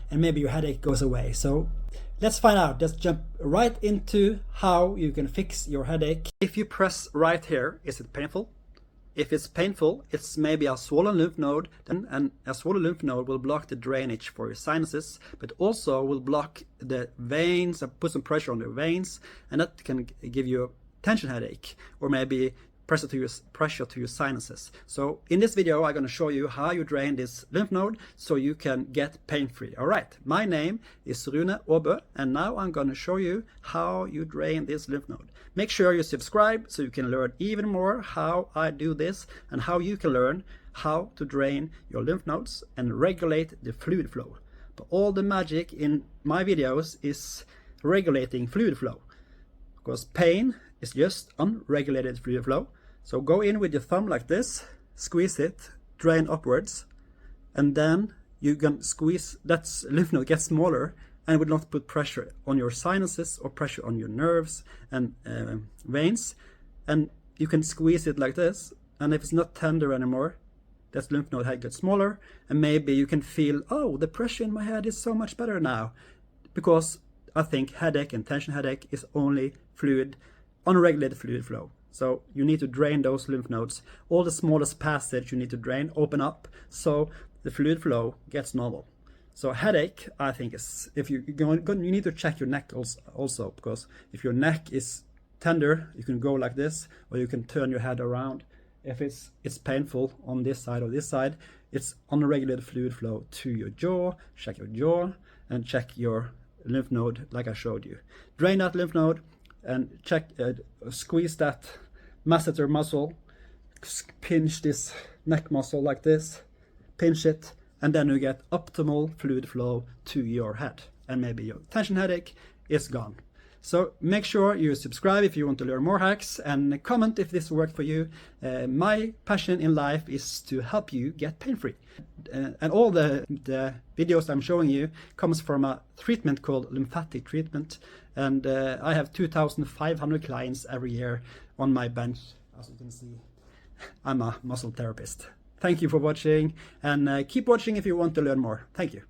and maybe your headache goes away. So let's find out. Let's jump right into how you can fix your headache. If you press right here, is it painful? If it's painful, it's maybe a swollen lymph node, and a swollen lymph node will block the drainage for your sinuses, but also will block the veins and put some pressure on the veins, and that can give you a tension headache, or maybe pressure to your sinuses. So in this video, I'm going to show you how you drain this lymph node so you can get pain-free. All right, my name is Rune Aabø, and now I'm going to show you how you drain this lymph node. Make sure you subscribe so you can learn even more how I do this and how you can learn how to drain your lymph nodes and regulate the fluid flow. But all the magic in my videos is regulating fluid flow, because pain is just unregulated fluid flow. So go in with your thumb like this, squeeze it, drain upwards, and then you can squeeze that lymph node, gets smaller, and will not put pressure on your sinuses or pressure on your nerves and veins. And you can squeeze it like this, and if it's not tender anymore, that lymph node head gets smaller, and maybe you can feel, oh, the pressure in my head is so much better now, because I think headache and tension headache is only fluid, unregulated fluid flow. So you need to drain those lymph nodes. All the smallest passage you need to drain, open up, so the fluid flow gets normal. So headache, I think, is, if you need to check your neck also, because if your neck is tender, you can go like this, or you can turn your head around. If it's painful on this side or this side, it's unregulated fluid flow to your jaw. Check your jaw and check your lymph node like I showed you. Drain that lymph node and check, squeeze that masseter muscle, pinch this neck muscle like this, pinch it, and then you get optimal fluid flow to your head, and maybe your tension headache is gone. So make sure you subscribe if you want to learn more hacks, and comment if this worked for you. My passion in life is to help you get pain-free. And all the videos I'm showing you comes from a treatment called lymphatic treatment. And I have 2,500 clients every year on my bench. As you can see, I'm a muscle therapist. Thank you for watching, and keep watching if you want to learn more. Thank you.